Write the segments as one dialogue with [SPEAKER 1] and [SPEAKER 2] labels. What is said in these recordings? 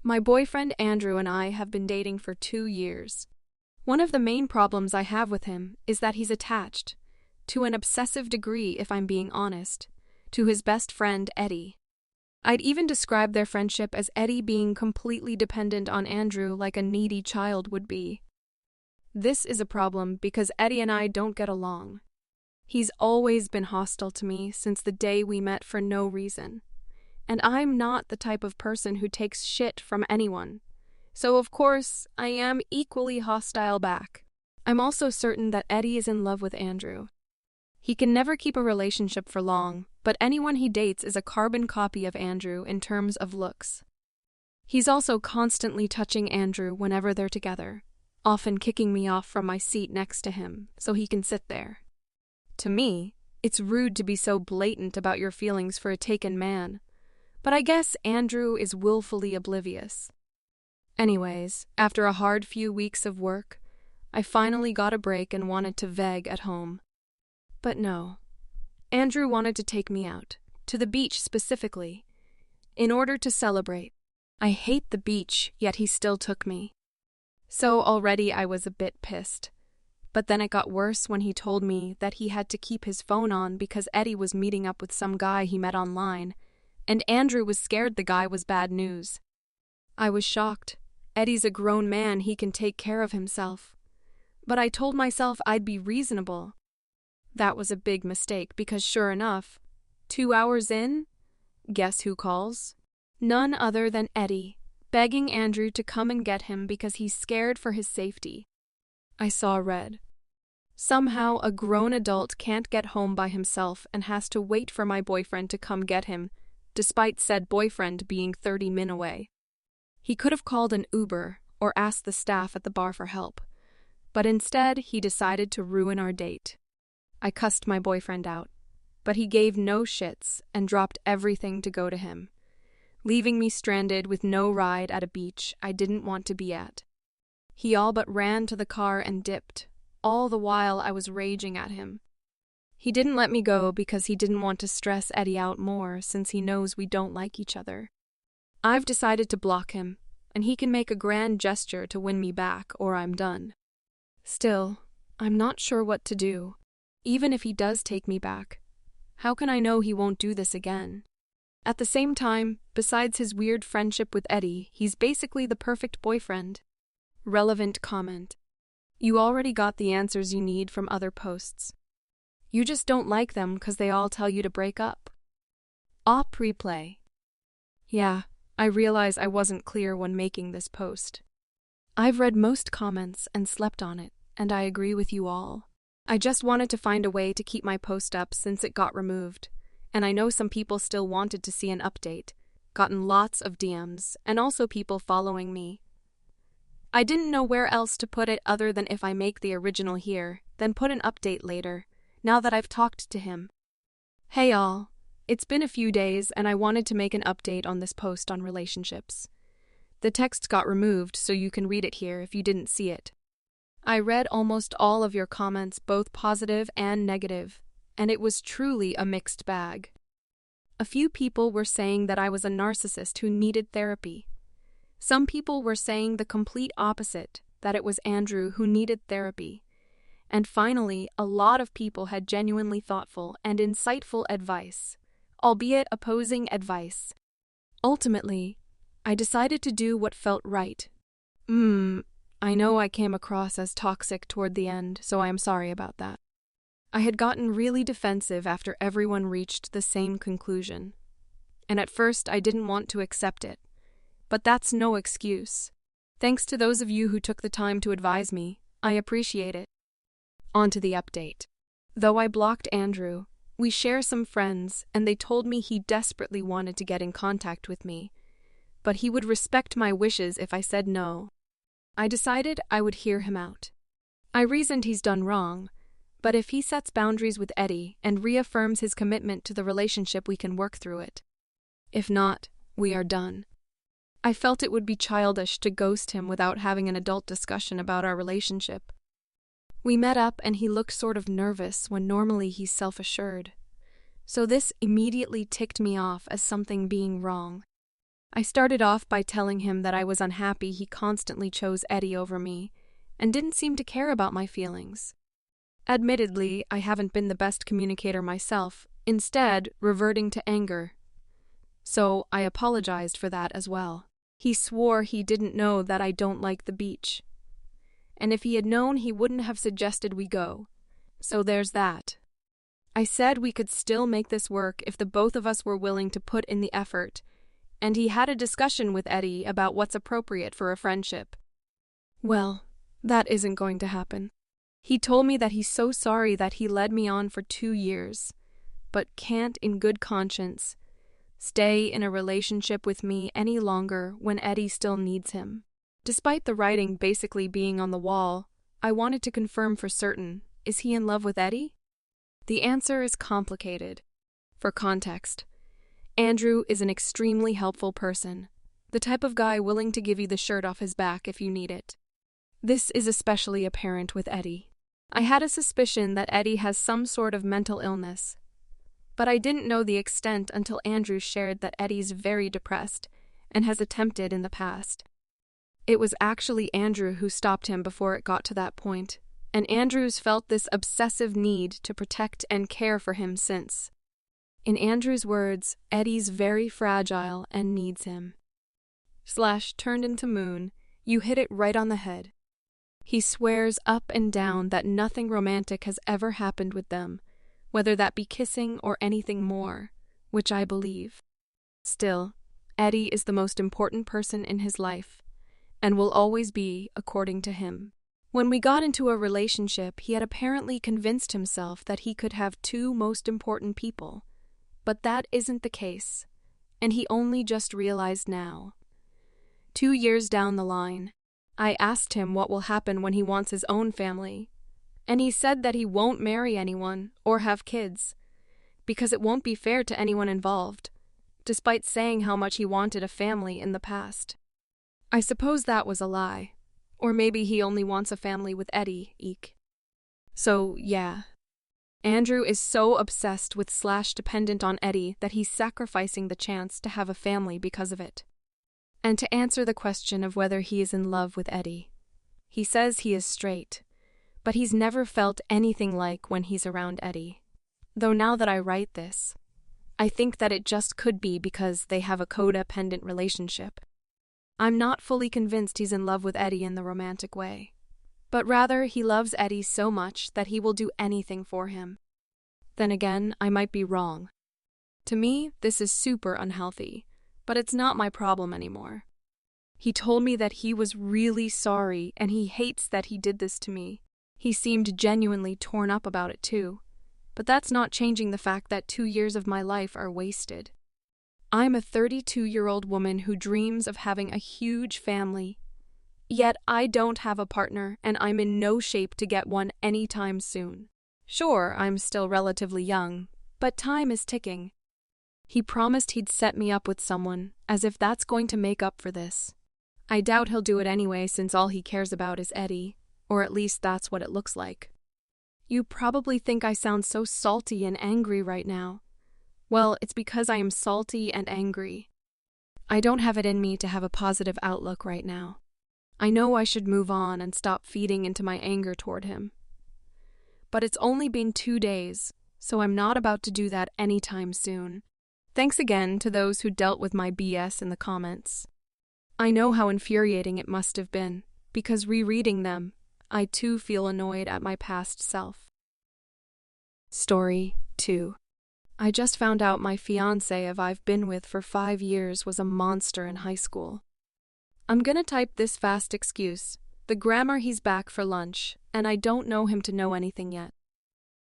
[SPEAKER 1] My boyfriend Andrew and I have been dating for 2 years. One of the main problems I have with him is that he's attached, to an obsessive degree if I'm being honest, to his best friend Eddie. I'd even describe their friendship as Eddie being completely dependent on Andrew like a needy child would be. This is a problem because Eddie and I don't get along. He's always been hostile to me since the day we met for no reason. And I'm not the type of person who takes shit from anyone. So of course, I am equally hostile back. I'm also certain that Eddie is in love with Andrew. He can never keep a relationship for long, but anyone he dates is a carbon copy of Andrew in terms of looks. He's also constantly touching Andrew whenever they're together, often kicking me off from my seat next to him so he can sit there. To me, it's rude to be so blatant about your feelings for a taken man, but I guess Andrew is willfully oblivious. Anyways, after a hard few weeks of work, I finally got a break and wanted to veg at home. But no. Andrew wanted to take me out, to the beach specifically, in order to celebrate. I hate the beach, yet he still took me. So already I was a bit pissed. But then it got worse when he told me that he had to keep his phone on because Eddie was meeting up with some guy he met online, and Andrew was scared the guy was bad news. I was shocked. Eddie's a grown man, he can take care of himself. But I told myself I'd be reasonable. That was a big mistake because sure enough, 2 hours in, guess who calls? None other than Eddie, begging Andrew to come and get him because he's scared for his safety. I saw red. Somehow a grown adult can't get home by himself and has to wait for my boyfriend to come get him, despite said boyfriend being 30 min away. He could have called an Uber or asked the staff at the bar for help, but instead he decided to ruin our date. I cussed my boyfriend out, but he gave no shits and dropped everything to go to him, leaving me stranded with no ride at a beach I didn't want to be at. He all but ran to the car and dipped, all the while I was raging at him. He didn't let me go because he didn't want to stress Eddie out more since he knows we don't like each other. I've decided to block him, and he can make a grand gesture to win me back or I'm done. Still, I'm not sure what to do. Even if he does take me back, how can I know he won't do this again? At the same time, besides his weird friendship with Eddie, he's basically the perfect boyfriend. Relevant comment. You already got the answers you need from other posts. You just don't like them because they all tell you to break up. Op replay. Yeah, I realize I wasn't clear when making this post. I've read most comments and slept on it, and I agree with you all. I just wanted to find a way to keep my post up since it got removed, and I know some people still wanted to see an update, gotten lots of DMs, and also people following me. I didn't know where else to put it other than if I make the original here, then put an update later, now that I've talked to him. Hey all, it's been a few days and I wanted to make an update on this post on relationships. The text got removed so you can read it here if you didn't see it. I read almost all of your comments, both positive and negative, and it was truly a mixed bag. A few people were saying that I was a narcissist who needed therapy. Some people were saying the complete opposite, that it was Andrew who needed therapy. And finally, a lot of people had genuinely thoughtful and insightful advice, albeit opposing advice. Ultimately, I decided to do what felt right. I know I came across as toxic toward the end, so I am sorry about that. I had gotten really defensive after everyone reached the same conclusion. And at first I didn't want to accept it. But that's no excuse. Thanks to those of you who took the time to advise me, I appreciate it. On to the update. Though I blocked Andrew, we share some friends and they told me he desperately wanted to get in contact with me, but he would respect my wishes if I said no. I decided I would hear him out. I reasoned he's done wrong, but if he sets boundaries with Eddie and reaffirms his commitment to the relationship, we can work through it. If not, we are done. I felt it would be childish to ghost him without having an adult discussion about our relationship. We met up and he looked sort of nervous when normally he's self-assured. So this immediately ticked me off as something being wrong. I started off by telling him that I was unhappy he constantly chose Eddie over me and didn't seem to care about my feelings. Admittedly, I haven't been the best communicator myself, instead reverting to anger. So I apologized for that as well. He swore he didn't know that I don't like the beach. And if he had known, he wouldn't have suggested we go. So there's that. I said we could still make this work if the both of us were willing to put in the effort, and he had a discussion with Eddie about what's appropriate for a friendship. Well, that isn't going to happen. He told me that he's so sorry that he led me on for 2 years, but can't in good conscience stay in a relationship with me any longer when Eddie still needs him. Despite the writing basically being on the wall, I wanted to confirm for certain, is he in love with Eddie? The answer is complicated. For context, Andrew is an extremely helpful person, the type of guy willing to give you the shirt off his back if you need it. This is especially apparent with Eddie. I had a suspicion that Eddie has some sort of mental illness, but I didn't know the extent until Andrew shared that Eddie's very depressed and has attempted in the past. It was actually Andrew who stopped him before it got to that point, and Andrew's felt this obsessive need to protect and care for him since. In Andrew's words, Eddie's very fragile and needs him. / turned into Moon, you hit it right on the head. He swears up and down that nothing romantic has ever happened with them, whether that be kissing or anything more, which I believe. Still, Eddie is the most important person in his life, and will always be, according to him. When we got into a relationship, he had apparently convinced himself that he could have 2 most important people, but that isn't the case, and he only just realized now. 2 years down the line, I asked him what will happen when he wants his own family, and he said that he won't marry anyone or have kids, because it won't be fair to anyone involved, despite saying how much he wanted a family in the past. I suppose that was a lie, or maybe he only wants a family with Eddie, eek. So, yeah. Andrew is so obsessed with / dependent on Eddie that he's sacrificing the chance to have a family because of it. And to answer the question of whether he is in love with Eddie, he says he is straight, but he's never felt anything like when he's around Eddie. Though now that I write this, I think that it just could be because they have a codependent relationship. I'm not fully convinced he's in love with Eddie in the romantic way, but rather he loves Eddie so much that he will do anything for him. Then again, I might be wrong. To me, this is super unhealthy, but it's not my problem anymore. He told me that he was really sorry and he hates that he did this to me. He seemed genuinely torn up about it too, but that's not changing the fact that 2 years of my life are wasted. I'm a 32-year-old woman who dreams of having a huge family, yet I don't have a partner and I'm in no shape to get one anytime soon. Sure, I'm still relatively young, but time is ticking. He promised he'd set me up with someone, as if that's going to make up for this. I doubt he'll do it anyway since all he cares about is Eddie, or at least that's what it looks like. You probably think I sound so salty and angry right now. Well, it's because I am salty and angry. I don't have it in me to have a positive outlook right now. I know I should move on and stop feeding into my anger toward him. But it's only been 2 days, so I'm not about to do that anytime soon. Thanks again to those who dealt with my BS in the comments. I know how infuriating it must have been, because rereading them, I too feel annoyed at my past self. Story 2. I just found out my fiancé I've been with for 5 years was a monster in high school. I'm gonna type this fast excuse. The grammar he's back for lunch, and I don't know him to know anything yet.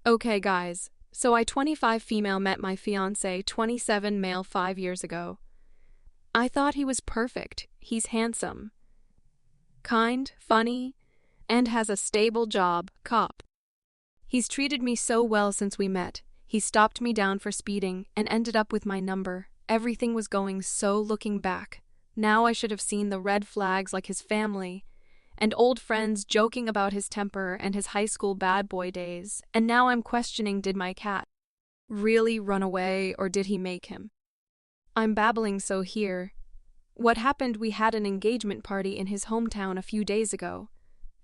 [SPEAKER 1] Okay guys, so I 25 female met my fiancé 27 male 5 years ago. I thought he was perfect. He's handsome, kind, funny, and has a stable job, cop. He's treated me so well since we met. He stopped me down for speeding and ended up with my number. Everything was going so looking back. Now I should have seen the red flags like his family and old friends joking about his temper and his high school bad boy days, and now I'm questioning, did my cat really run away or did he make him? I'm babbling so here, What happened, we had an engagement party in his hometown a few days ago,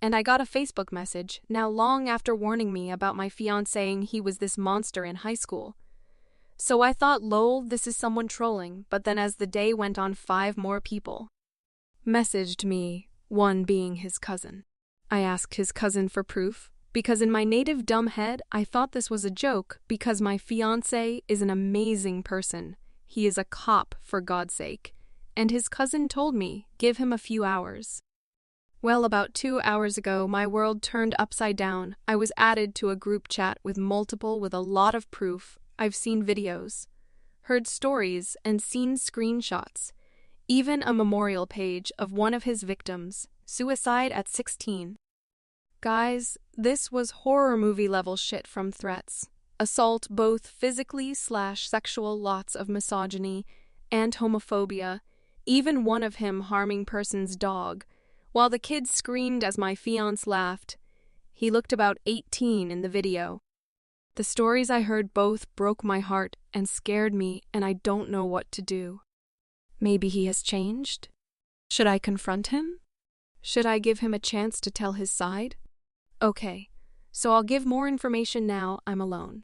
[SPEAKER 1] and I got a Facebook message, now long after warning me about my fiancé saying he was this monster in high school. So I thought, lol, this is someone trolling, but then as the day went on, 5 more people messaged me, one being his cousin. I asked his cousin for proof, because in my native dumb head, I thought this was a joke because my fiancé is an amazing person. He is a cop, for God's sake. And his cousin told me, give him a few hours. Well, about 2 hours ago, my world turned upside down. I was added to a group chat with a lot of proof. I've seen videos, heard stories, and seen screenshots. Even a memorial page of one of his victims, suicide at 16. Guys, this was horror movie level shit, from threats, assault, both physically/sexual, lots of misogyny and homophobia, even one of him harming person's dog, while the kids screamed as my fiancé laughed. He looked about 18 in the video. The stories I heard both broke my heart and scared me, and I don't know what to do. Maybe he has changed? Should I confront him? Should I give him a chance to tell his side? Okay, so I'll give more information now I'm alone.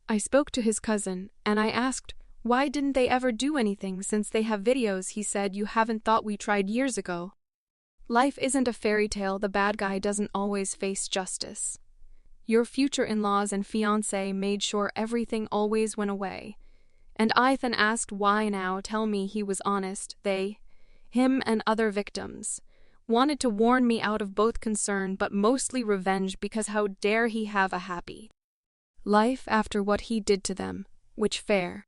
[SPEAKER 1] I spoke to his cousin, and I asked, why didn't they ever do anything since they have videos? He said, you haven't thought we tried years ago. Life isn't a fairy tale, the bad guy doesn't always face justice. Your future in-laws and fiancé made sure everything always went away. And I then asked why now, tell me he was honest, him and other victims wanted to warn me out of both concern but mostly revenge, because how dare he have a happy life after what he did to them, which fair?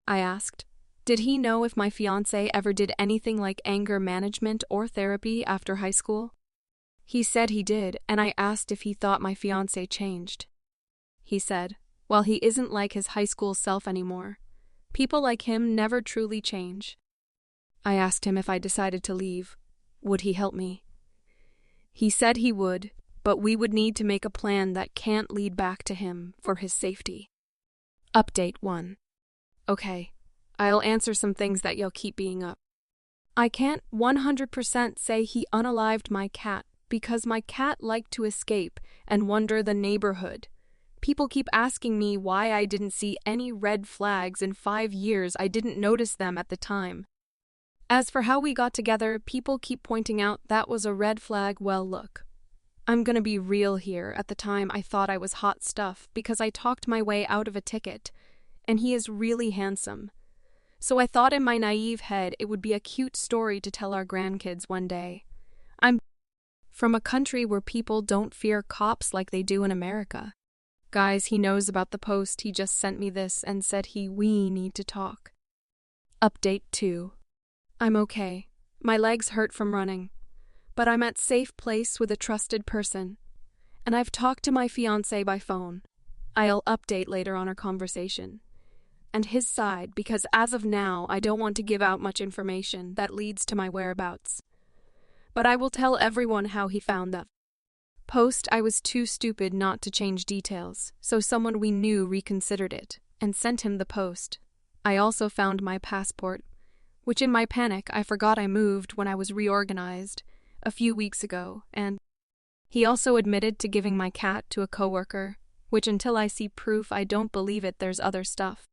[SPEAKER 1] I asked, did he know if my fiancé ever did anything like anger management or therapy after high school? He said he did, and I asked if he thought my fiancé changed. He said, well, he isn't like his high school self anymore. People like him never truly change. I asked him if I decided to leave, would he help me? He said he would, but we would need to make a plan that can't lead back to him for his safety. Update 1. Okay, I'll answer some things that you'll keep being up. I can't 100% say he unalived my cat because my cat liked to escape and wander the neighborhood. People keep asking me why I didn't see any red flags in 5 years. I didn't notice them at the time. As for how we got together, people keep pointing out that was a red flag. Well, look, I'm gonna be real here. At the time, I thought I was hot stuff because I talked my way out of a ticket, and he is really handsome. So I thought in my naive head it would be a cute story to tell our grandkids one day. I'm from a country where people don't fear cops like they do in America. Guys, he knows about the post. He just sent me this and said we need to talk. Update 2. I'm okay. My legs hurt from running, but I'm at safe place with a trusted person, and I've talked to my fiancé by phone. I'll update later on our conversation and his side, because as of now I don't want to give out much information that leads to my whereabouts. But I will tell everyone how he found that post. I was too stupid not to change details, so someone we knew reconsidered it and sent him the post. I also found my passport, which in my panic I forgot I moved when I was reorganized a few weeks ago, and he also admitted to giving my cat to a coworker, which until I see proof I don't believe it. There's other stuff.